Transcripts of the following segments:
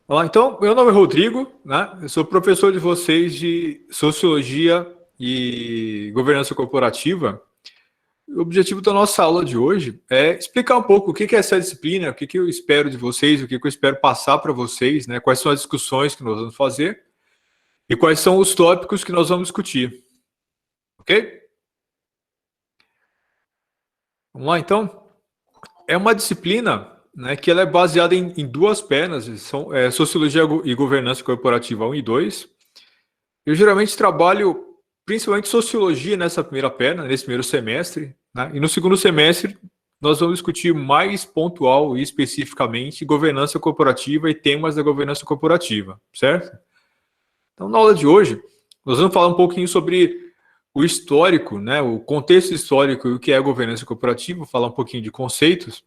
Olá, então, meu nome é Rodrigo, né? Eu sou professor de vocês de Sociologia e Governança Corporativa. O objetivo da nossa aula de hoje é explicar um pouco o que é essa disciplina, o que eu espero de vocês, o que eu espero passar para vocês, né? Quais são as discussões que nós vamos fazer e quais são os tópicos que nós vamos discutir, ok? Vamos lá, então. É uma disciplina, né, que ela é baseada em duas pernas, são Sociologia e Governança Corporativa 1 e 2. Eu geralmente trabalho principalmente sociologia nessa primeira perna, nesse primeiro semestre, né? E no segundo semestre nós vamos discutir mais pontual e especificamente governança corporativa e temas da governança corporativa, certo? Então, na aula de hoje, nós vamos falar um pouquinho sobre o histórico, né, o contexto histórico e o que é a governança corporativa, falar um pouquinho de conceitos.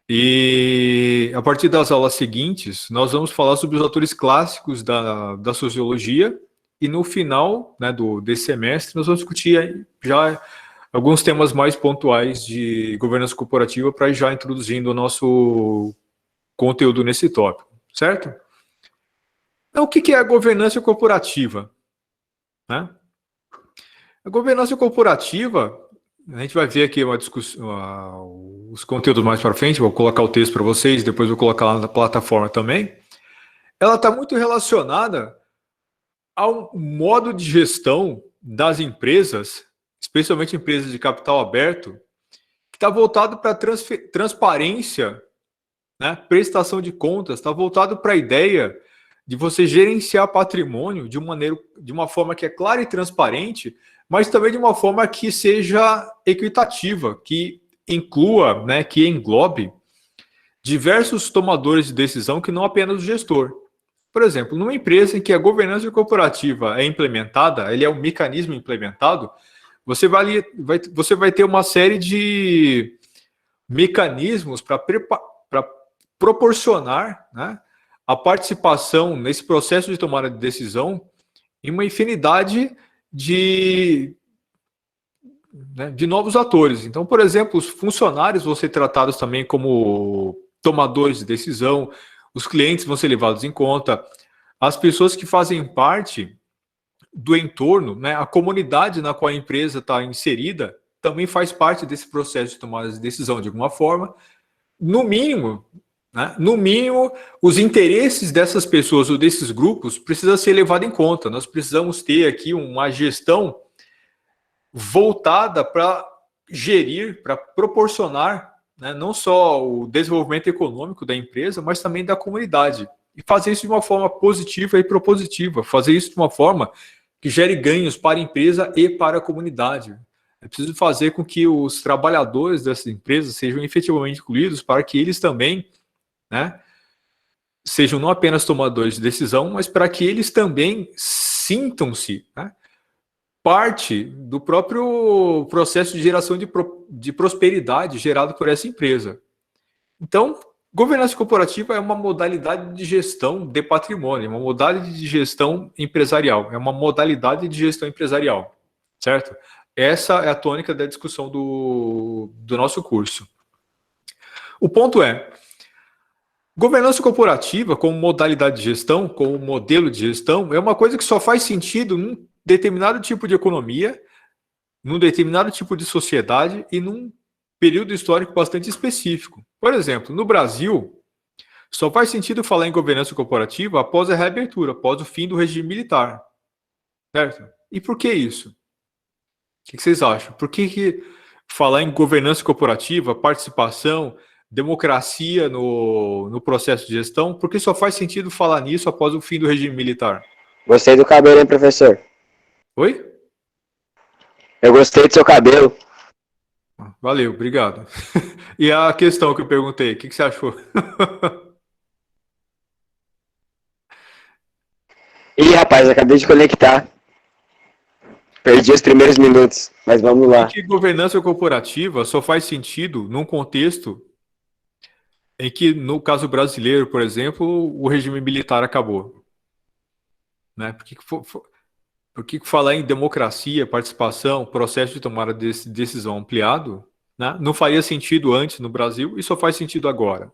E a partir das aulas seguintes, nós vamos falar sobre os autores clássicos da sociologia, e no final, né, desse semestre nós vamos discutir já alguns temas mais pontuais de governança corporativa para ir já introduzindo o nosso conteúdo nesse tópico, certo? Então, o que é a governança corporativa? Né? A governança corporativa, a gente vai ver aqui uma discussão, os conteúdos mais para frente, vou colocar o texto para vocês, depois vou colocar lá na plataforma também. Ela está muito relacionada ao modo de gestão das empresas, especialmente empresas de capital aberto, que está voltado para transparência, né, prestação de contas, está voltado para a ideia de você gerenciar patrimônio de uma forma que é clara e transparente, mas também de uma forma que seja equitativa, que inclua, né, que englobe diversos tomadores de decisão que não apenas o gestor. Por exemplo, numa empresa em que a governança corporativa é implementada, ele é um mecanismo implementado, você vai ter uma série de mecanismos para proporcionar, né, a participação nesse processo de tomada de decisão em uma infinidade de novos atores. Então, por exemplo, os funcionários vão ser tratados também como tomadores de decisão, os clientes vão ser levados em conta, as pessoas que fazem parte do entorno, né, a comunidade na qual a empresa está inserida, também faz parte desse processo de tomada de decisão de alguma forma. No mínimo, né, no mínimo, os interesses dessas pessoas ou desses grupos precisam ser levados em conta. Nós precisamos ter aqui uma gestão voltada para gerir, para proporcionar, né, não só o desenvolvimento econômico da empresa, mas também da comunidade. E fazer isso de uma forma positiva e propositiva, fazer isso de uma forma que gere ganhos para a empresa e para a comunidade. É preciso fazer com que os trabalhadores dessas empresas sejam efetivamente incluídos para que eles também, né, sejam não apenas tomadores de decisão, mas para que eles também sintam-se, né, parte do próprio processo de geração de prosperidade gerado por essa empresa. Então, governança corporativa é uma modalidade de gestão de patrimônio, é uma modalidade de gestão empresarial, é uma modalidade de gestão empresarial, certo? Essa é a tônica da discussão do nosso curso. O ponto é, governança corporativa como modalidade de gestão, como modelo de gestão, é uma coisa que só faz sentido num determinado tipo de economia, num determinado tipo de sociedade e num período histórico bastante específico. Por exemplo, no Brasil, só faz sentido falar em governança corporativa após a reabertura, após o fim do regime militar. Certo? E por que isso? O que vocês acham? Por que falar em governança corporativa, participação, democracia no processo de gestão, por que só faz sentido falar nisso após o fim do regime militar? Gostei do cabelo, hein, professor? Oi? Eu gostei do seu cabelo. Valeu, obrigado. E a questão que eu perguntei, o que você achou? Ih, rapaz, acabei de conectar. Perdi os primeiros minutos, mas vamos lá. Porque governança corporativa só faz sentido num contexto em que, no caso brasileiro, por exemplo, o regime militar acabou. Né? Porque falar em democracia, participação, processo de tomada de decisão ampliado, né, não faria sentido antes no Brasil e só faz sentido agora.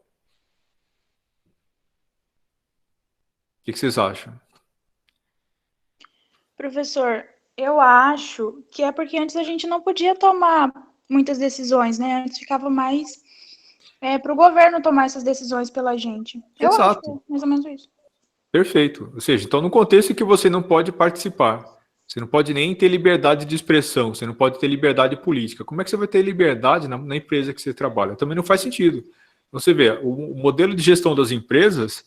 que vocês acham? Professor, eu acho que é porque antes a gente não podia tomar muitas decisões, né? Antes ficava mais para o governo tomar essas decisões pela gente. Eu acho que é Exato. mais ou menos isso. Perfeito. Ou seja, então no contexto em que você não pode participar, você não pode nem ter liberdade de expressão, você não pode ter liberdade política. Como é que você vai ter liberdade na empresa que você trabalha? Também não faz sentido. Você vê, o modelo de gestão das empresas,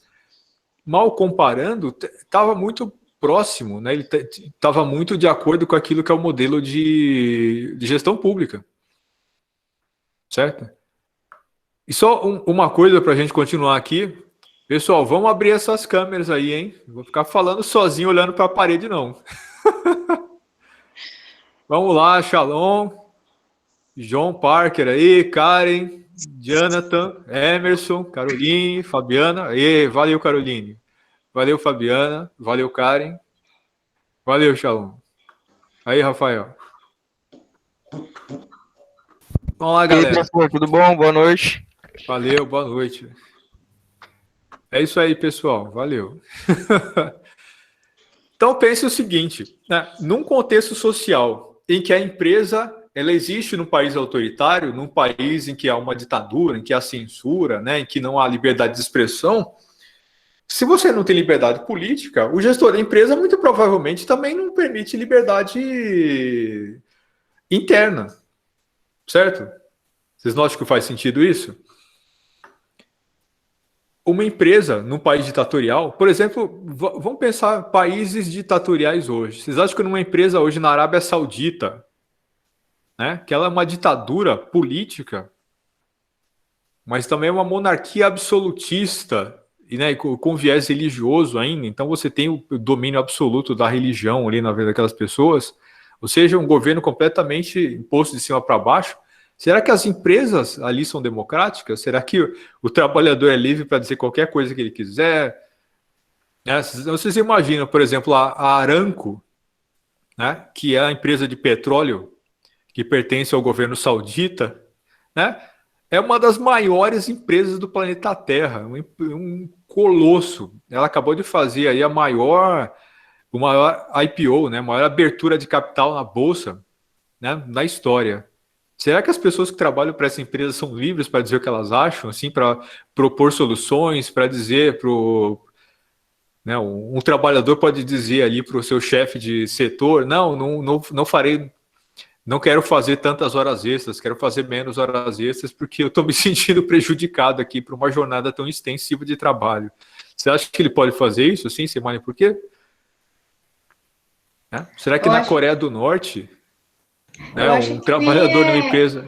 mal comparando, estava muito próximo, né? Ele estava muito de acordo com aquilo que é o modelo de gestão pública. Certo? E só uma coisa para a gente continuar aqui. Pessoal, vamos abrir essas câmeras aí, hein? Não vou ficar falando sozinho, olhando para a parede, não. Vamos lá, Shalom, João Parker aí, Karen, Jonathan, Emerson, Caroline, Fabiana. Aê, valeu, Caroline. Valeu, Fabiana. Valeu, Karen. Valeu, Shalom. Aí, Rafael. Vamos lá, galera. E aí, professor, tudo bom? Boa noite. Valeu, boa noite. É isso aí, pessoal. Valeu. Então, pense o seguinte, né? Num contexto social em que a empresa ela existe num país autoritário, num país em que há uma ditadura, em que há censura, né? Em que não há liberdade de expressão, se você não tem liberdade política, o gestor da empresa muito provavelmente também não permite liberdade interna, certo? Vocês notam que faz sentido isso? Uma empresa num país ditatorial, por exemplo, vamos pensar países ditatoriais hoje. Vocês acham que numa empresa hoje na Arábia Saudita, né, que ela é uma ditadura política, mas também é uma monarquia absolutista, e, né, com viés religioso ainda, então você tem o domínio absoluto da religião ali na vida daquelas pessoas, ou seja, um governo completamente imposto de cima para baixo. Será que as empresas ali são democráticas? Será que o trabalhador é livre para dizer qualquer coisa que ele quiser? Né? Vocês imaginam, por exemplo, a Aramco, né, que é a empresa de petróleo que pertence ao governo saudita, né, é uma das maiores empresas do planeta Terra, um colosso. Ela acabou de fazer aí o maior IPO, né, a maior abertura de capital na bolsa, né, na história. Será que as pessoas que trabalham para essa empresa são livres para dizer o que elas acham, assim, para propor soluções, para dizer para né, um trabalhador pode dizer ali para o seu chefe de setor, não farei, não quero fazer tantas horas extras, quero fazer menos horas extras porque eu estou me sentindo prejudicado aqui por uma jornada tão extensiva de trabalho. Você acha que ele pode fazer isso, assim, Semane? Por quê? Né? Será que na Coreia do Norte, né, um trabalhador numa empresa...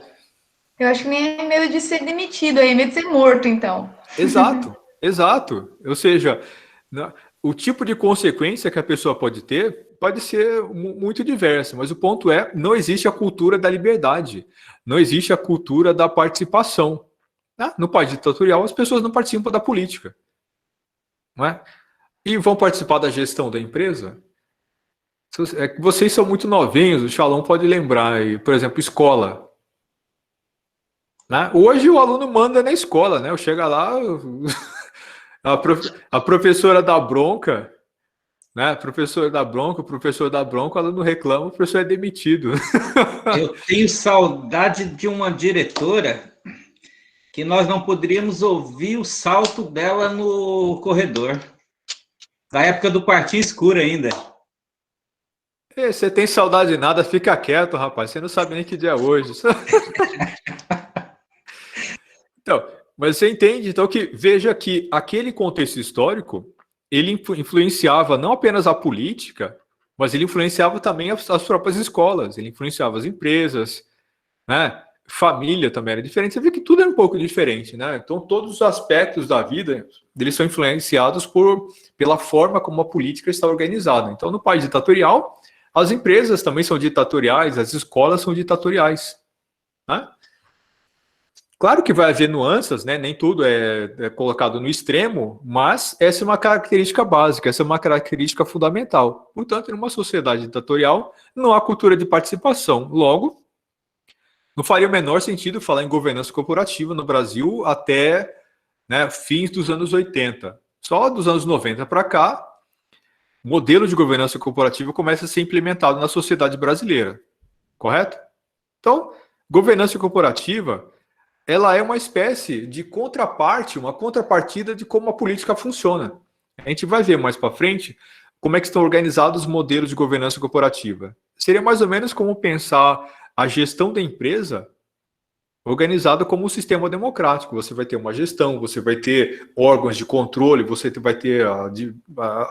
Eu acho que nem é medo de ser demitido, é medo de ser morto, então. Exato, exato. Ou seja, o tipo de consequência que a pessoa pode ter pode ser muito diversa, mas o ponto é, não existe a cultura da liberdade, não existe a cultura da participação. Né? No país ditatorial, as pessoas não participam da política. Não é? E vão participar da gestão da empresa? É que vocês são muito novinhos, o Shalom pode lembrar, por exemplo, escola. Né? Hoje o aluno manda na escola, né? Chega lá, a professora dá bronca, né? A professora dá bronca, o professor dá bronca, o aluno reclama, o professor é demitido. Eu tenho saudade de uma diretora que nós não poderíamos ouvir o salto dela no corredor. Da época do quartinho escuro ainda. Você tem saudade de nada, fica quieto, rapaz. Você não sabe nem que dia é hoje. Então, mas você entende, então, que veja que aquele contexto histórico, ele influenciava não apenas a política, mas ele influenciava também as próprias escolas, ele influenciava as empresas, né? Família também era diferente. Você vê que tudo era um pouco diferente, né? Então, todos os aspectos da vida, eles são influenciados pela forma como a política está organizada. Então, no país ditatorial, as empresas também são ditatoriais, as escolas são ditatoriais, né? Claro que vai haver nuances, né? Nem tudo é colocado no extremo, mas essa é uma característica básica, essa é uma característica fundamental. Portanto, numa sociedade ditatorial, não há cultura de participação. Logo, não faria o menor sentido falar em governança corporativa no Brasil até, né, fins dos anos 80. Só dos anos 90 para cá, o modelo de governança corporativa começa a ser implementado na sociedade brasileira, correto? Então, governança corporativa, ela é uma espécie de contraparte, uma contrapartida de como a política funciona. A gente vai ver mais para frente como é que estão organizados os modelos de governança corporativa. Seria mais ou menos como pensar a gestão da empresa organizada como um sistema democrático. Você vai ter uma gestão, você vai ter órgãos de controle, você vai ter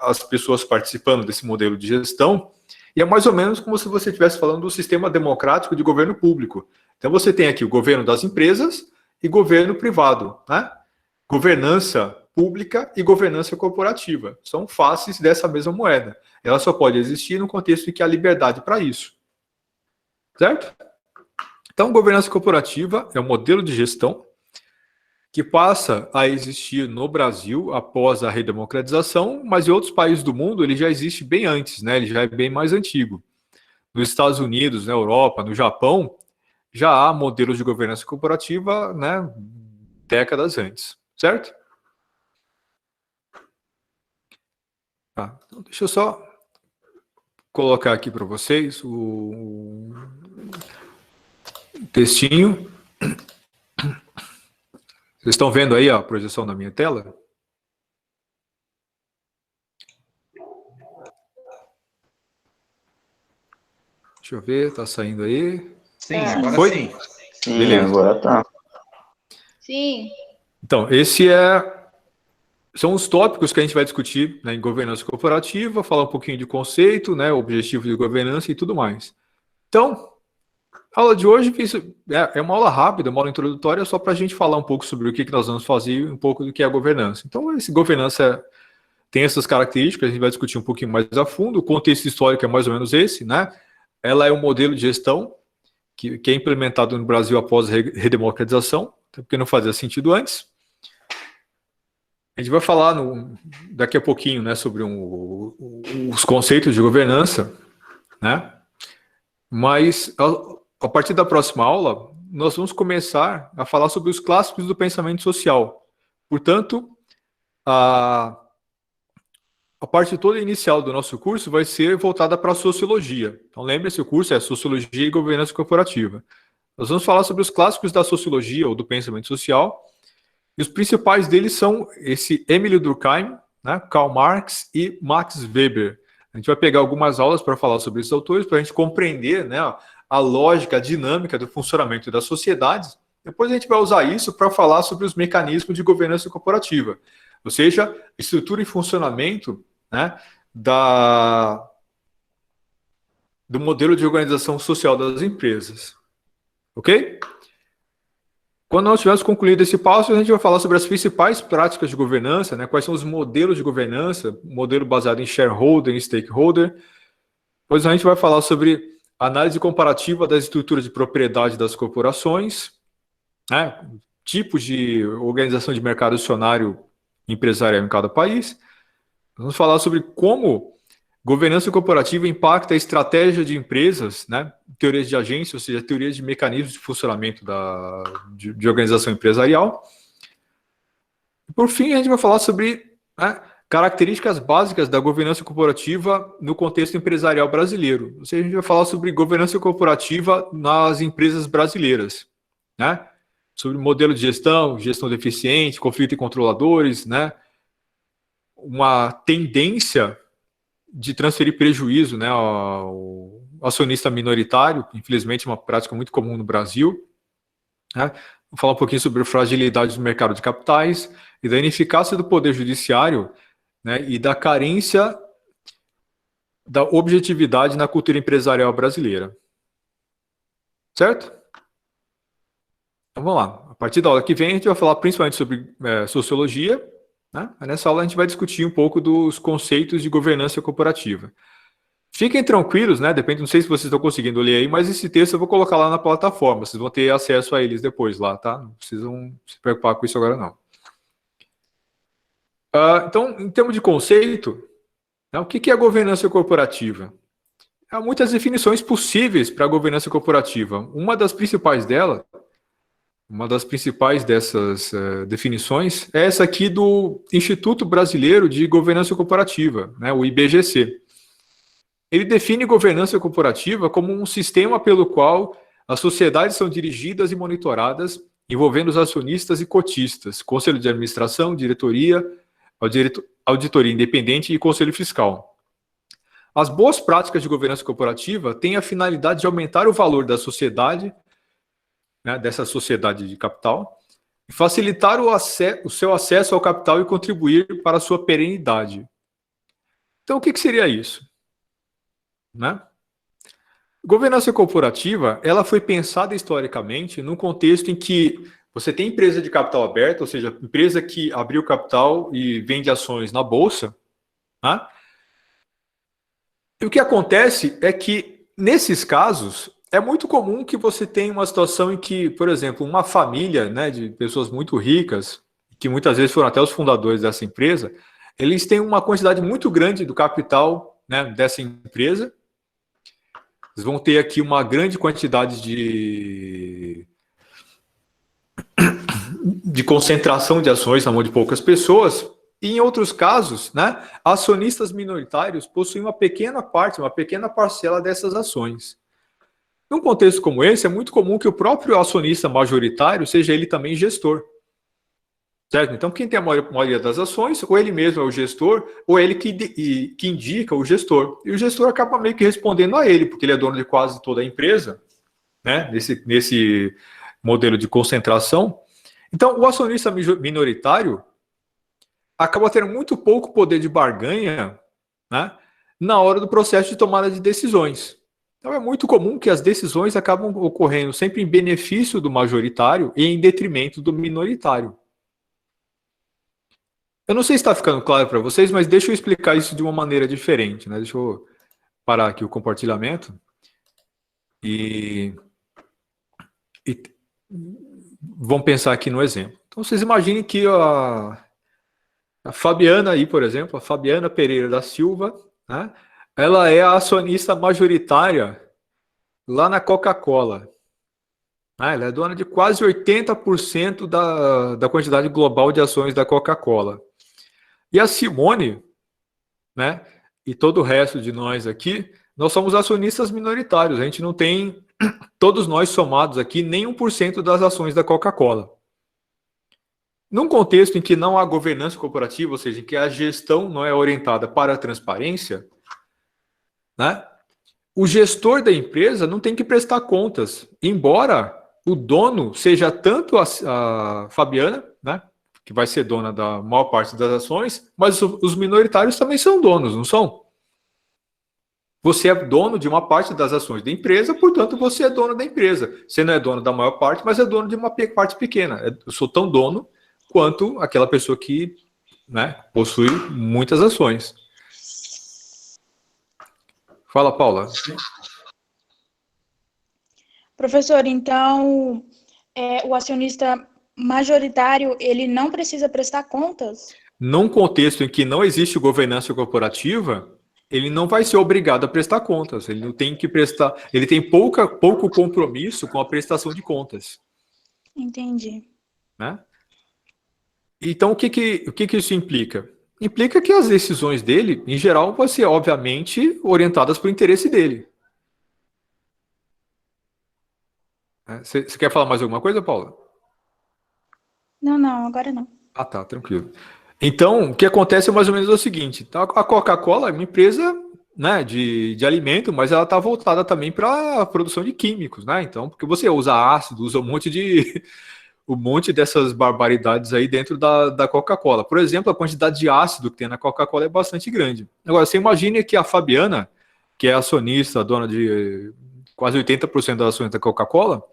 as pessoas participando desse modelo de gestão, e é mais ou menos como se você estivesse falando do sistema democrático de governo público. Então você tem aqui o governo das empresas e governo privado, né? Governança pública e governança corporativa. São faces dessa mesma moeda. Ela só pode existir no contexto em que há liberdade para isso. Certo? Então, governança corporativa é um modelo de gestão que passa a existir no Brasil após a redemocratização, mas em outros países do mundo ele já existe bem antes, né? Ele já é bem mais antigo. Nos Estados Unidos, na Europa, no Japão, já há modelos de governança corporativa, né, décadas antes, certo? Tá, então deixa eu só colocar aqui para vocês o textinho. Vocês estão vendo aí a projeção na minha tela? Deixa eu ver, está saindo aí. Sim, agora Foi? sim. Sim, Beleza. agora tá. Sim. Então, são os tópicos que a gente vai discutir, né, em governança corporativa, falar um pouquinho de conceito, né, objetivo de governança e tudo mais. Então, a aula de hoje é uma aula rápida, uma aula introdutória, só para a gente falar um pouco sobre o que nós vamos fazer e um pouco do que é a governança. Então, esse governança tem essas características, a gente vai discutir um pouquinho mais a fundo. O contexto histórico é mais ou menos esse, né? Ela é um modelo de gestão que é implementado no Brasil após a redemocratização, porque não fazia sentido antes. A gente vai falar daqui a pouquinho, né, sobre os conceitos de governança, né? Mas a partir da próxima aula, nós vamos começar a falar sobre os clássicos do pensamento social. Portanto, a parte toda inicial do nosso curso vai ser voltada para a sociologia. Então, lembre-se, o curso é Sociologia e Governança Corporativa. Nós vamos falar sobre os clássicos da sociologia ou do pensamento social, e os principais deles são esse Emile Durkheim, né, Karl Marx e Max Weber. A gente vai pegar algumas aulas para falar sobre esses autores, para a gente compreender, né, a lógica, a dinâmica do funcionamento das sociedades. Depois a gente vai usar isso para falar sobre os mecanismos de governança corporativa, ou seja, estrutura e funcionamento, né, do modelo de organização social das empresas. Ok? Quando nós tivermos concluído esse passo, a gente vai falar sobre as principais práticas de governança, né, quais são os modelos de governança, modelo baseado em shareholder e stakeholder. Depois a gente vai falar sobre análise comparativa das estruturas de propriedade das corporações, né, tipos de organização de mercado acionário empresarial em cada país. Vamos falar sobre como governança corporativa impacta a estratégia de empresas, né, teorias de agência, ou seja, teorias de mecanismos de funcionamento de organização empresarial. E, por fim, a gente vai falar sobre, né, características básicas da governança corporativa no contexto empresarial brasileiro. Ou seja, a gente vai falar sobre governança corporativa nas empresas brasileiras, né, sobre modelo de gestão, gestão deficiente, conflito de controladores, né, uma tendência de transferir prejuízo, né, ao acionista minoritário, infelizmente uma prática muito comum no Brasil. Né? Vou falar um pouquinho sobre a fragilidade do mercado de capitais e da ineficácia do poder judiciário, né, e da carência da objetividade na cultura empresarial brasileira. Certo? Então vamos lá. A partir da aula que vem a gente vai falar principalmente sobre sociologia, né? Nessa aula a gente vai discutir um pouco dos conceitos de governança corporativa. Fiquem tranquilos, né? Depende, não sei se vocês estão conseguindo ler aí, mas esse texto eu vou colocar lá na plataforma. Vocês vão ter acesso a eles depois lá, tá? Não precisam se preocupar com isso agora, não. Então, em termos de conceito, né, o que é a governança corporativa? Há muitas definições possíveis para a governança corporativa. Uma das principais delas Uma das principais dessas definições é essa aqui do Instituto Brasileiro de Governança Corporativa, né, o IBGC. Ele define governança corporativa como um sistema pelo qual as sociedades são dirigidas e monitoradas, envolvendo os acionistas e cotistas, conselho de administração, diretoria, auditoria independente e conselho fiscal. As boas práticas de governança corporativa têm a finalidade de aumentar o valor da sociedade, né, dessa sociedade de capital, e facilitar o seu acesso ao capital e contribuir para a sua perenidade. Então, o que seria isso? Né? Governança corporativa, ela foi pensada historicamente num contexto em que você tem empresa de capital aberto, ou seja, empresa que abriu capital e vende ações na bolsa, né? E o que acontece é que, nesses casos, é muito comum que você tenha uma situação em que, por exemplo, uma família, né, de pessoas muito ricas, que muitas vezes foram até os fundadores dessa empresa, eles têm uma quantidade muito grande do capital, né, dessa empresa. Eles vão ter aqui uma grande quantidade de concentração de ações na mão de poucas pessoas. E em outros casos, né, acionistas minoritários possuem uma pequena parte, uma pequena parcela dessas ações. Num contexto como esse, é muito comum que o próprio acionista majoritário seja ele também gestor. Certo? Então, quem tem a maioria das ações, ou ele mesmo é o gestor, ou ele que indica o gestor. E o gestor acaba meio que respondendo a ele, porque ele é dono de quase toda a empresa, né, nesse modelo de concentração. Então, o acionista minoritário acaba tendo muito pouco poder de barganha, né, na hora do processo de tomada de decisões. Então, é muito comum que as decisões acabam ocorrendo sempre em benefício do majoritário e em detrimento do minoritário. Eu não sei se está ficando claro para vocês, mas deixa eu explicar isso de uma maneira diferente, né? Deixa eu parar aqui o compartilhamento. E vamos pensar aqui no exemplo. Então, vocês imaginem que a Fabiana aí, por exemplo, a Fabiana Pereira da Silva, né? Ela é a acionista majoritária lá na Coca-Cola. Ela é dona de quase 80% da quantidade global de ações da Coca-Cola. E a Simone, né, e todo o resto de nós aqui, nós somos acionistas minoritários. A gente não tem, todos nós somados aqui, nem 1% das ações da Coca-Cola. Num contexto em que não há governança corporativa, ou seja, em que a gestão não é orientada para a transparência, né, o gestor da empresa não tem que prestar contas, embora o dono seja tanto a Fabiana, né, que vai ser dona da maior parte das ações, mas os minoritários também são donos, não são? Você é dono de uma parte das ações da empresa, portanto, você é dono da empresa. Você não é dono da maior parte, mas é dono de uma parte pequena. Eu sou tão dono quanto aquela pessoa que, né, possui muitas ações. Fala, Paula. Professor, então, o acionista majoritário, ele não precisa prestar contas? Num contexto em que não existe governança corporativa, ele não vai ser obrigado a prestar contas. Ele não tem que prestar. Ele tem pouco compromisso com a prestação de contas. Entendi. Né? Então, o que isso implica? Implica que as decisões dele, em geral, vão ser, obviamente, orientadas para o interesse dele. Você quer falar mais alguma coisa, Paula? Não, agora não. Ah, tá, tranquilo. Então, o que acontece é mais ou menos o seguinte: tá, a Coca-Cola é uma empresa, né, de alimento, mas ela está voltada também para a produção de químicos, né? Então, porque você usa ácido, usa um monte dessas barbaridades aí dentro da Coca-Cola. Por exemplo, a quantidade de ácido que tem na Coca-Cola é bastante grande. Agora, você imagine que a Fabiana, que é acionista, dona de quase 80% das ações da Coca-Cola,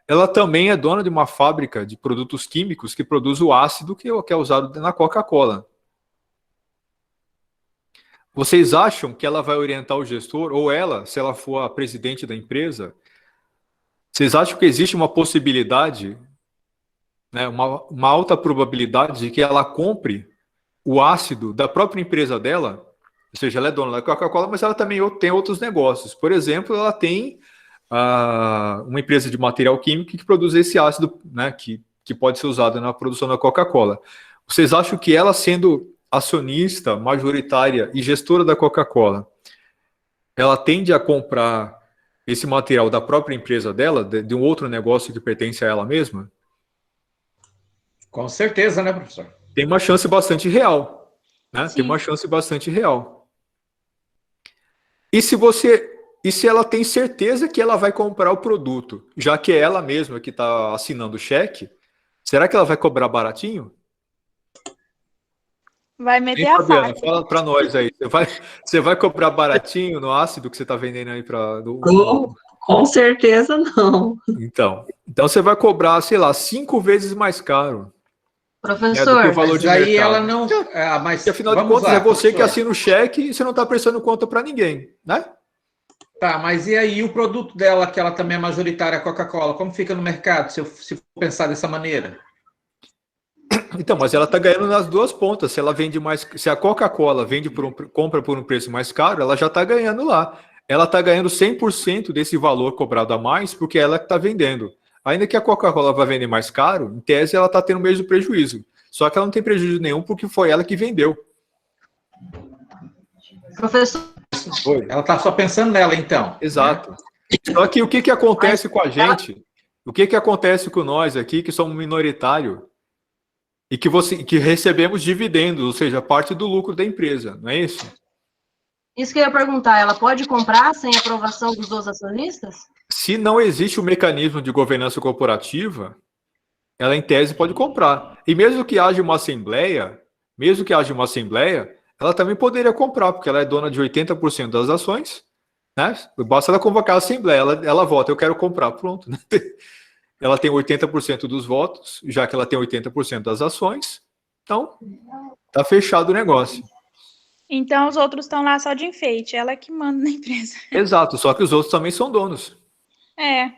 ela também é dona de uma fábrica de produtos químicos que produz o ácido que é usado na Coca-Cola. Vocês acham que ela vai orientar o gestor, ou ela, se ela for a presidente da empresa, vocês acham que existe uma possibilidade, né, uma alta probabilidade de que ela compre o ácido da própria empresa dela? Ou seja, ela é dona da Coca-Cola, mas ela também tem outros negócios. Por exemplo, ela tem uma empresa de material químico que produz esse ácido, né, que pode ser usado na produção da Coca-Cola. Vocês acham que ela, sendo acionista, majoritária e gestora da Coca-Cola, ela tende a comprar esse material da própria empresa dela, de um outro negócio que pertence a ela mesma? Com certeza, né, professor? Tem uma chance bastante real, né? Sim. Tem uma chance bastante real. E se ela tem certeza que ela vai comprar o produto, já que é ela mesma que está assinando o cheque, será que ela vai cobrar baratinho? Vai meter Hein, a Fabiana, faca. fala para nós aí. Você vai cobrar baratinho no ácido que você está vendendo aí para... Com certeza não. Então você vai cobrar, sei lá, 5 vezes mais caro, né, do que o Professor, valor Mas de aí mercado. ela não. Mas Porque afinal de vamos contas lá, é você que professor. assina o cheque e você não está prestando conta para ninguém, né? Tá, mas e aí o produto dela, que ela também é majoritária, a Coca-Cola, como fica no mercado, se for pensar dessa maneira? Então, mas ela está ganhando nas duas pontas. Se ela vende mais, se a Coca-Cola compra por um preço mais caro, ela já está ganhando lá. Ela está ganhando 100% desse valor cobrado a mais, porque ela que está vendendo. Ainda que a Coca-Cola vá vender mais caro, em tese ela está tendo o mesmo prejuízo. Só que ela não tem prejuízo nenhum porque foi ela que vendeu. professor, Ela está só pensando nela, então. Exato. Só que o que acontece com a gente? O que acontece com nós aqui, que somos minoritário, e que recebemos dividendos, ou seja, parte do lucro da empresa, não é isso? isso que eu ia perguntar, ela pode comprar sem aprovação dos outros acionistas? Se não existe o mecanismo de governança corporativa, ela em tese pode comprar. E mesmo que haja uma assembleia, ela também poderia comprar, porque ela é dona de 80% das ações, né? Basta ela convocar a assembleia, ela vota, eu quero comprar, pronto, né? Ela tem 80% dos votos, já que ela tem 80% das ações, então tá fechado o negócio. Então os outros estão lá só de enfeite, ela que manda na empresa. Exato, só que os outros também são donos. É,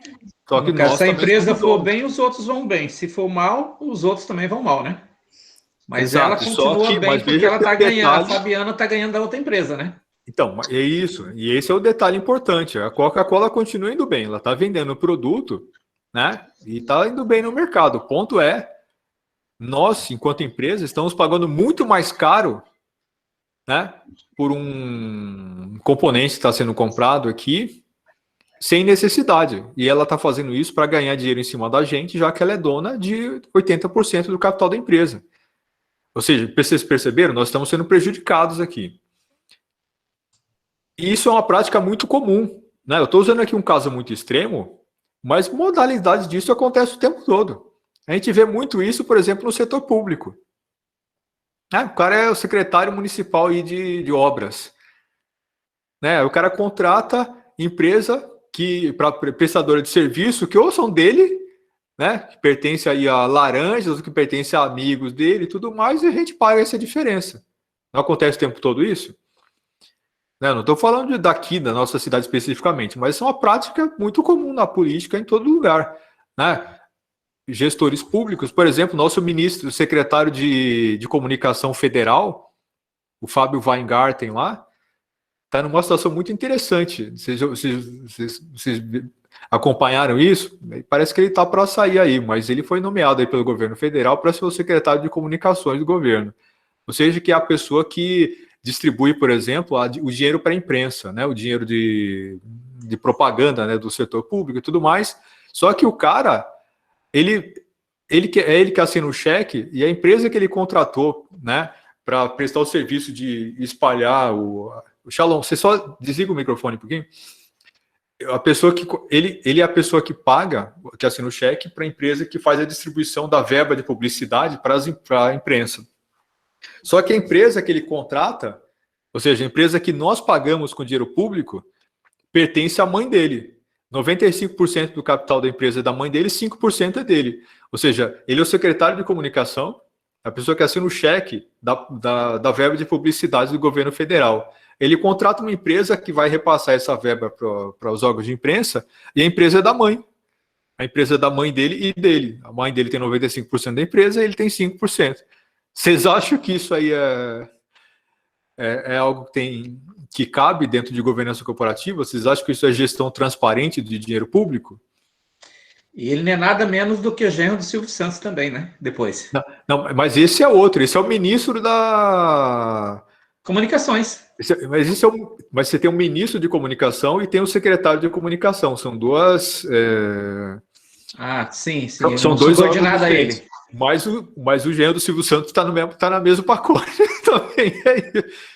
Só que nós Se a também empresa somos for donos. bem, os outros vão bem. Se for mal, os outros também vão mal, né? Mas Exato, ela só continua que- bem mas porque veja ela que está o ganhando. A detalhe- Fabiana está ganhando da outra empresa, né? Então, é isso. E esse é o detalhe importante. A Coca-Cola continua indo bem. Ela está vendendo o produto, né? E está indo bem no mercado. O ponto é, nós, enquanto empresa, estamos pagando muito mais caro, né? Por um componente que está sendo comprado aqui, sem necessidade. E ela está fazendo isso para ganhar dinheiro em cima da gente, já que ela é dona de 80% do capital da empresa. Ou seja, vocês perceberam? Nós estamos sendo prejudicados aqui. E isso é uma prática muito comum, né? Eu estou usando aqui um caso muito extremo, mas modalidades disso acontecem o tempo todo. A gente vê muito isso, por exemplo, no setor público. Né? O cara é o secretário municipal aí de obras. Né? O cara contrata empresa para prestadora de serviço que ou são dele, né? Que pertence aí a laranjas, ou que pertence a amigos dele e tudo mais, e a gente paga essa diferença. Não acontece o tempo todo isso? Né? Não estou falando daqui, da nossa cidade especificamente, mas isso é uma prática muito comum na política em todo lugar. Né? Gestores públicos, por exemplo, nosso ministro, secretário de Comunicação Federal, o Fábio Weingarten lá, está numa situação muito interessante. Vocês acompanharam isso? Parece que ele está para sair aí, mas ele foi nomeado aí pelo governo federal para ser o secretário de Comunicações do governo. Ou seja, que é a pessoa que distribui, por exemplo, o dinheiro para a imprensa, né? O dinheiro de propaganda, né? Do setor público e tudo mais. Só que o cara, ele que assina o cheque e a empresa que ele contratou, né? Para prestar o serviço de espalhar o Shalom, você só desliga o microfone um pouquinho. A pessoa que ele é a pessoa que paga, que assina o cheque para a empresa que faz a distribuição da verba de publicidade para a imprensa. Só que a empresa que ele contrata, ou seja, a empresa que nós pagamos com dinheiro público, pertence à mãe dele. 95% do capital da empresa é da mãe dele, 5% é dele. Ou seja, ele é o secretário de comunicação, a pessoa que assina o cheque da verba de publicidade do governo federal. Ele contrata uma empresa que vai repassar essa verba para os órgãos de imprensa, e a empresa é da mãe. A empresa é da mãe dele e dele. A mãe dele tem 95% da empresa e ele tem 5%. Vocês acham que isso aí é algo que cabe dentro de governança corporativa? Vocês acham que isso é gestão transparente de dinheiro público? E ele não é nada menos do que o genro do Silvio Santos também, né? Depois. Não, mas esse é outro, esse é o ministro da... Comunicações. Mas você tem um ministro de comunicação e tem um secretário de comunicação, são duas... Sim. São dois subordinados a ele. Mas o genro do Silvio Santos está na mesma pacote também.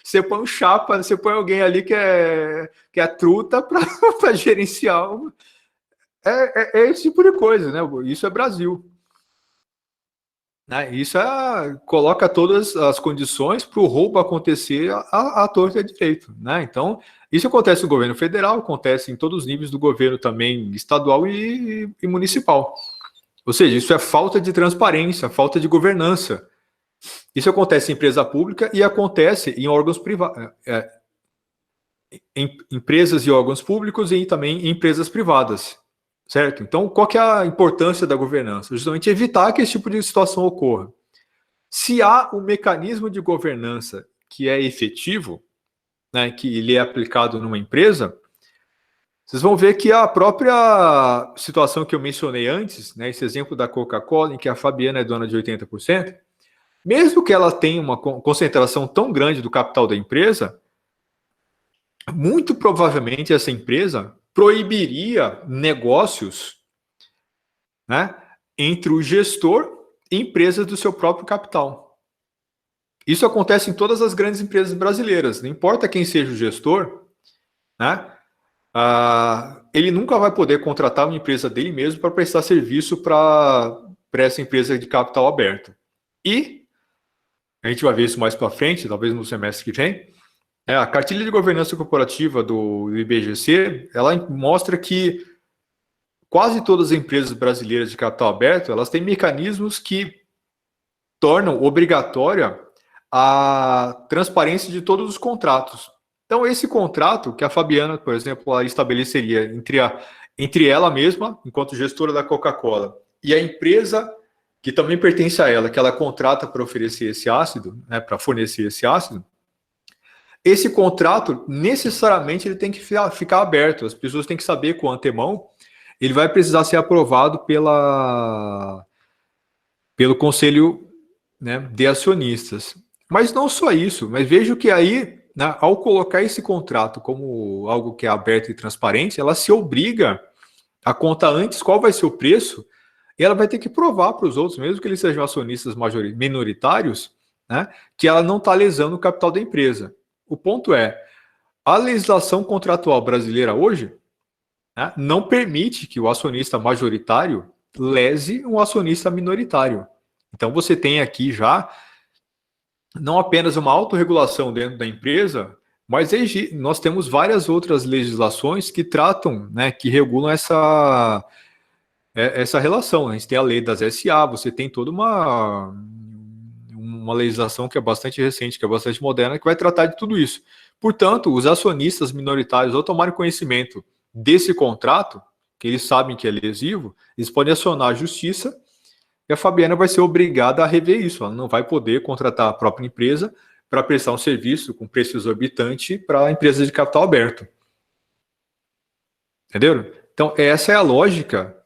Você põe um chapa, você põe alguém ali que é truta para gerenciar. É esse tipo de coisa, né? Isso é Brasil. Né? Isso coloca todas as condições para o roubo acontecer à torta e à direito. Né? Então, isso acontece no governo federal, acontece em todos os níveis do governo também, estadual e municipal. Ou seja, isso é falta de transparência, falta de governança. Isso acontece em empresa pública e acontece em órgãos privados, em empresas e órgãos públicos e também em empresas privadas, certo? Então, qual que é a importância da governança? Justamente evitar que esse tipo de situação ocorra. Se há um mecanismo de governança que é efetivo, né, que ele é aplicado numa empresa, vocês vão ver que a própria situação que eu mencionei antes, né, esse exemplo da Coca-Cola, em que a Fabiana é dona de 80%, mesmo que ela tenha uma concentração tão grande do capital da empresa, muito provavelmente essa empresa proibiria negócios, né, entre o gestor e empresas do seu próprio capital. Isso acontece em todas as grandes empresas brasileiras, não importa quem seja o gestor, né? Ele nunca vai poder contratar uma empresa dele mesmo para prestar serviço para essa empresa de capital aberto. E a gente vai ver isso mais para frente, talvez no semestre que vem. A cartilha de governança corporativa do IBGC, ela mostra que quase todas as empresas brasileiras de capital aberto, elas têm mecanismos que tornam obrigatória a transparência de todos os contratos. Então, esse contrato que a Fabiana, por exemplo, ela estabeleceria entre ela mesma, enquanto gestora da Coca-Cola, e a empresa que também pertence a ela, que ela contrata para oferecer esse ácido, né, para fornecer esse ácido, esse contrato, necessariamente, ele tem que ficar aberto. As pessoas têm que saber com antemão, ele vai precisar ser aprovado pelo conselho, né, de acionistas. Mas não só isso, mas vejo que aí, né, ao colocar esse contrato como algo que é aberto e transparente, ela se obriga a contar antes qual vai ser o preço e ela vai ter que provar para os outros, mesmo que eles sejam acionistas minoritários, né, que ela não está lesando o capital da empresa. O ponto é, a legislação contratual brasileira hoje, né, não permite que o acionista majoritário lese um acionista minoritário. Então você tem aqui já não apenas uma autorregulação dentro da empresa, mas nós temos várias outras legislações que tratam, né, que regulam essa relação. A gente tem a lei das SA, você tem toda uma legislação que é bastante recente, que é bastante moderna, que vai tratar de tudo isso. Portanto, os acionistas minoritários, ao tomarem conhecimento desse contrato, que eles sabem que é lesivo, eles podem acionar a justiça e a Fabiana vai ser obrigada a rever isso. Ela não vai poder contratar a própria empresa para prestar um serviço com preço exorbitante para a empresa de capital aberto. Entenderam? Então, essa é a lógica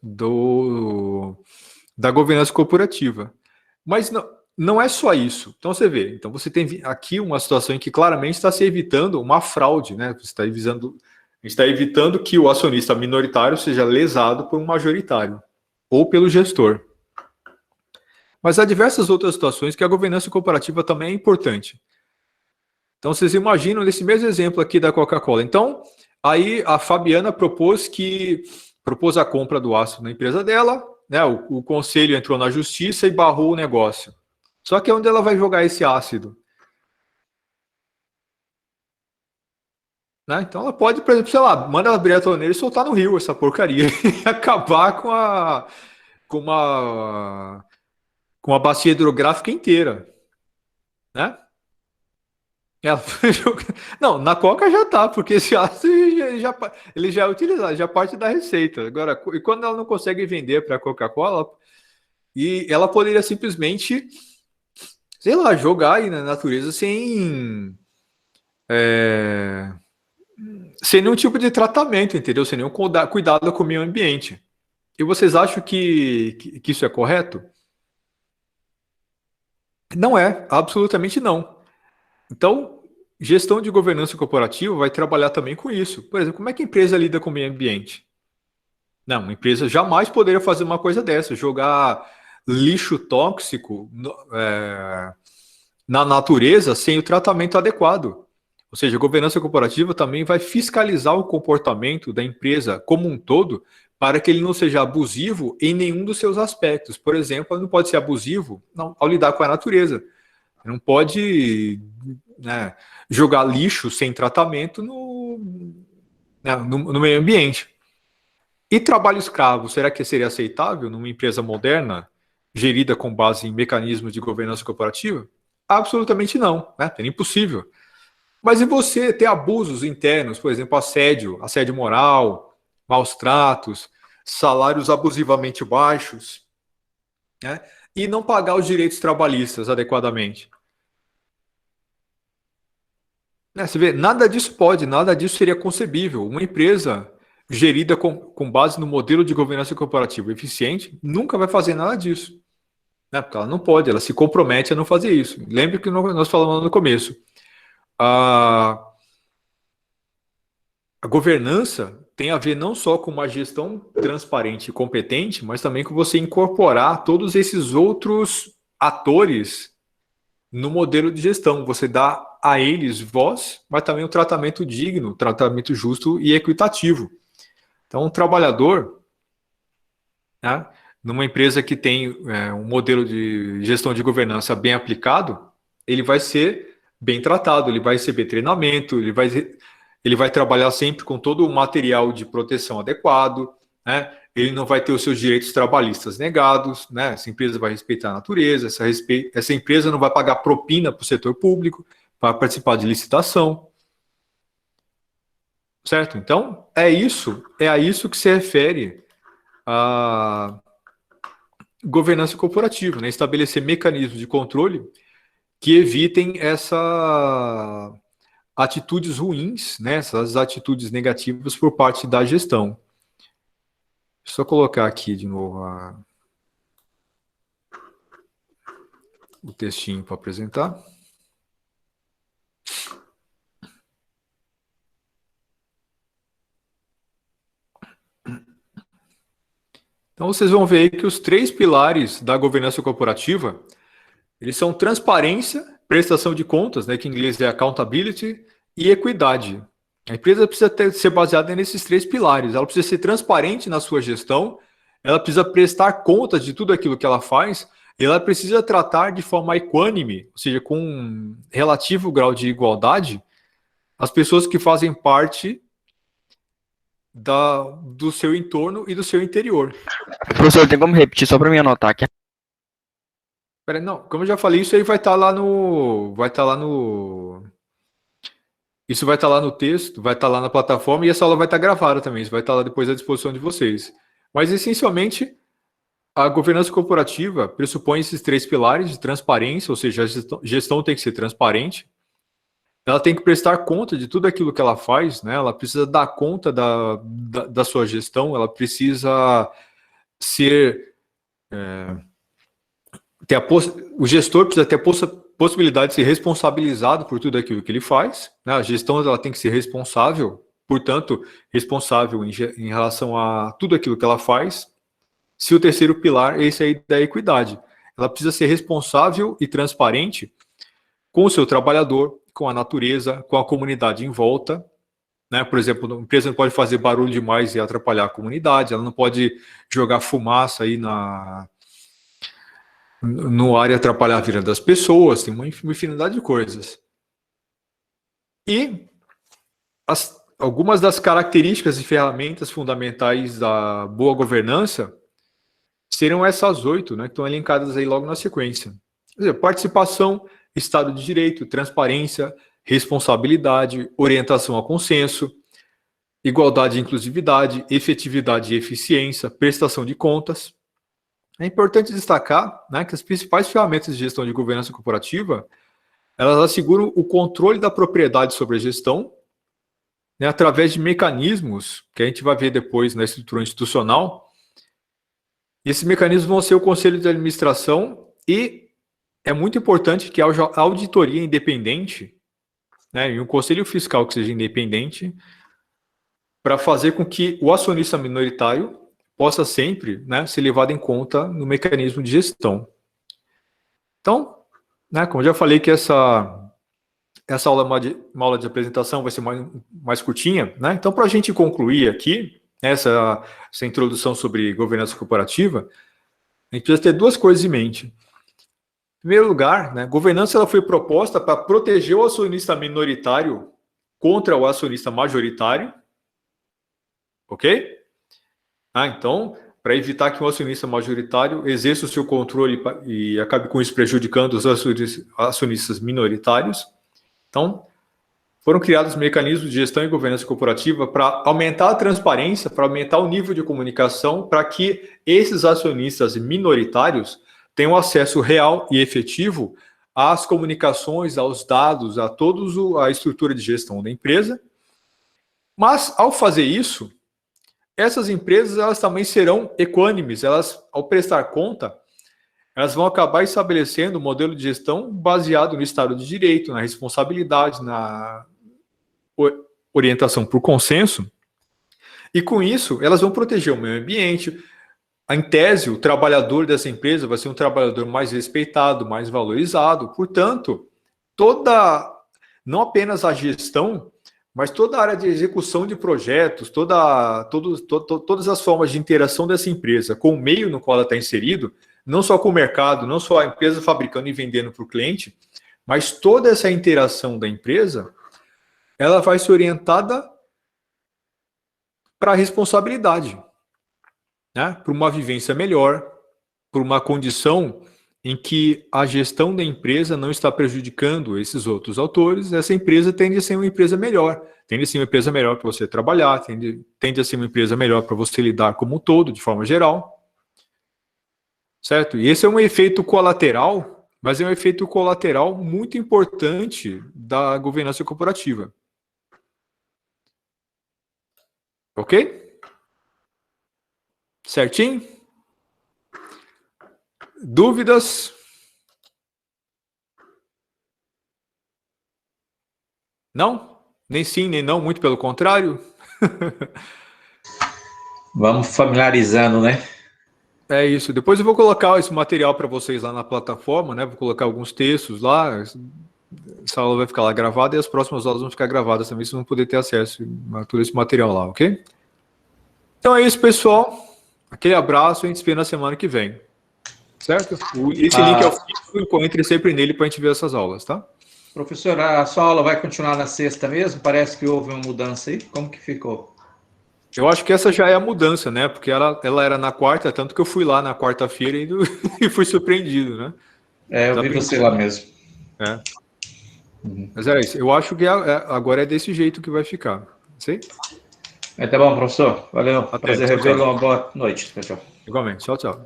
da governança corporativa. Mas não é só isso. Então, você vê. Então, você tem aqui uma situação em que claramente está se evitando uma fraude, né? Você está evitando que o acionista minoritário seja lesado por um majoritário ou pelo gestor. Mas há diversas outras situações que a governança corporativa também é importante. Então, vocês imaginam nesse mesmo exemplo aqui da Coca-Cola. Então, aí a Fabiana propôs a compra do ácido na empresa dela, né? O conselho entrou na justiça e barrou o negócio. Só que onde ela vai jogar esse ácido? Né? Então ela pode, por exemplo, sei lá, manda ela abrir a torneira e soltar no rio essa porcaria e acabar com uma bacia hidrográfica inteira, né? Não, na Coca já tá, porque esse ácido ele já é utilizado, já parte da receita. Agora, e quando ela não consegue vender para a Coca-Cola, e ela poderia simplesmente, sei lá, jogar aí na natureza sem sem nenhum tipo de tratamento, entendeu? Sem nenhum cuidado com o meio ambiente. E vocês acham que isso é correto? Não é, absolutamente não. Então, gestão de governança corporativa vai trabalhar também com isso. Por exemplo, como é que a empresa lida com o meio ambiente? Não, uma empresa jamais poderia fazer uma coisa dessa, jogar lixo tóxico na natureza sem o tratamento adequado. Ou seja, a governança corporativa também vai fiscalizar o comportamento da empresa como um todo para que ele não seja abusivo em nenhum dos seus aspectos. Por exemplo, ele não pode ser abusivo ao lidar com a natureza. Não pode jogar lixo sem tratamento no meio ambiente. E trabalho escravo, será que seria aceitável numa empresa moderna, gerida com base em mecanismos de governança corporativa? Absolutamente não, né? É impossível. Mas e você ter abusos internos, por exemplo, assédio moral, maus tratos, salários abusivamente baixos, né? E não pagar os direitos trabalhistas adequadamente? Você vê, nada disso pode, nada disso seria concebível. Uma empresa gerida com base no modelo de governança corporativa eficiente nunca vai fazer nada disso. Né? Porque ela não pode, ela se compromete a não fazer isso. Lembre que nós falamos no começo. A governança tem a ver não só com uma gestão transparente e competente, mas também com você incorporar todos esses outros atores no modelo de gestão. Você dá a eles voz, mas também um tratamento digno, tratamento justo e equitativo. Então, um trabalhador, né, numa empresa que tem um modelo de gestão de governança bem aplicado, ele vai ser bem tratado, ele vai receber treinamento, ele vai trabalhar sempre com todo o material de proteção adequado, né? Ele não vai ter os seus direitos trabalhistas negados, né? Essa empresa vai respeitar a natureza, essa empresa não vai pagar propina para o setor público para participar de licitação. Certo? Então, é a isso que se refere a governança corporativa, né? Estabelecer mecanismos de controle que evitem atitudes ruins, né? Essas atitudes negativas por parte da gestão. Deixa eu só colocar aqui de novo o textinho para apresentar. Então, vocês vão ver aí que os 3 pilares da governança corporativa, eles são transparência, prestação de contas, né, que em inglês é accountability, e equidade. A empresa precisa ser baseada nesses 3 pilares. Ela precisa ser transparente na sua gestão, ela precisa prestar contas de tudo aquilo que ela faz, e ela precisa tratar de forma equânime, ou seja, com um relativo grau de igualdade, as pessoas que fazem parte do seu entorno e do seu interior. Professor, tem como repetir só para mim anotar aqui? Peraí, não, como eu já falei, isso aí vai estar lá no... Isso vai estar lá no texto, vai estar lá na plataforma e essa aula vai estar gravada também, isso vai estar lá depois à disposição de vocês. Mas, essencialmente, a governança corporativa pressupõe esses 3 pilares de transparência, ou seja, a gestão tem que ser transparente, ela tem que prestar conta de tudo aquilo que ela faz, né? Ela precisa dar conta da sua gestão, ela precisa ser... o gestor precisa ter a possibilidade de ser responsabilizado por tudo aquilo que ele faz, né? A gestão ela tem que ser responsável, portanto, responsável em relação a tudo aquilo que ela faz. Se o terceiro pilar é esse aí da equidade, ela precisa ser responsável e transparente com o seu trabalhador, com a natureza, com a comunidade em volta, né? Por exemplo, a empresa não pode fazer barulho demais e atrapalhar a comunidade, ela não pode jogar fumaça aí no ar e atrapalhar a vida das pessoas, tem uma infinidade de coisas. E algumas das características e ferramentas fundamentais da boa governança serão essas 8, né, que estão elencadas aí logo na sequência. Quer dizer, participação, Estado de Direito, transparência, responsabilidade, orientação ao consenso, igualdade e inclusividade, efetividade e eficiência, prestação de contas. É importante destacar, né, que as principais ferramentas de gestão de governança corporativa elas asseguram o controle da propriedade sobre a gestão, né, através de mecanismos que a gente vai ver depois na estrutura institucional. E esses mecanismos vão ser o Conselho de Administração e é muito importante que haja auditoria independente, né, e um Conselho Fiscal que seja independente, para fazer com que o acionista minoritário possa sempre, né, ser levado em conta no mecanismo de gestão. Então, né, como eu já falei que essa aula é uma aula de apresentação, vai ser mais curtinha, né? Então, para a gente concluir aqui, essa introdução sobre governança corporativa, a gente precisa ter duas coisas em mente. Em primeiro lugar, né, governança ela foi proposta para proteger o acionista minoritário contra o acionista majoritário, ok? Então, para evitar que o acionista majoritário exerça o seu controle e acabe com isso prejudicando os acionistas minoritários. Então, foram criados mecanismos de gestão e governança corporativa para aumentar a transparência, para aumentar o nível de comunicação, para que esses acionistas minoritários tenham acesso real e efetivo às comunicações, aos dados, a toda a estrutura de gestão da empresa. Mas, ao fazer isso, essas empresas elas também serão equânimes, elas, ao prestar conta, elas vão acabar estabelecendo um modelo de gestão baseado no Estado de Direito, na responsabilidade, na orientação por consenso, e com isso elas vão proteger o meio ambiente. Em tese, o trabalhador dessa empresa vai ser um trabalhador mais respeitado, mais valorizado, portanto, não apenas a gestão, mas toda a área de execução de projetos, todas as formas de interação dessa empresa com o meio no qual ela está inserido, não só com o mercado, não só a empresa fabricando e vendendo para o cliente, mas toda essa interação da empresa, ela vai ser orientada para a responsabilidade, né? Para uma vivência melhor, para uma condição em que a gestão da empresa não está prejudicando esses outros autores, essa empresa tende a ser uma empresa melhor, tende a ser uma empresa melhor para você trabalhar, tende a ser uma empresa melhor para você lidar como um todo, de forma geral. Certo? E esse é um efeito colateral, mas é um efeito colateral muito importante da governança corporativa. Ok? Certinho? Dúvidas? Não? Nem sim, nem não, muito pelo contrário. Vamos familiarizando, né? É isso. Depois eu vou colocar esse material para vocês lá na plataforma, né? Vou colocar alguns textos lá. Essa aula vai ficar lá gravada e as próximas aulas vão ficar gravadas também, vocês vão poder ter acesso a todo esse material lá, ok? Então é isso, pessoal. Aquele abraço, a gente se vê na semana que vem. Certo? Esse link é o fixo, entre sempre nele para a gente ver essas aulas, tá? Professor, a sua aula vai continuar na sexta mesmo? Parece que houve uma mudança aí. Como que ficou? Eu acho que essa já é a mudança, né? Porque ela era na quarta, tanto que eu fui lá na quarta-feira e fui surpreendido, né? É, eu vi você lá mesmo. É. Mas era isso. Eu acho que agora é desse jeito que vai ficar. Sei? Tá bom, professor. Valeu. Até. Prazer revê-lo. Uma boa noite. Tchau, tchau. Igualmente. Tchau, tchau.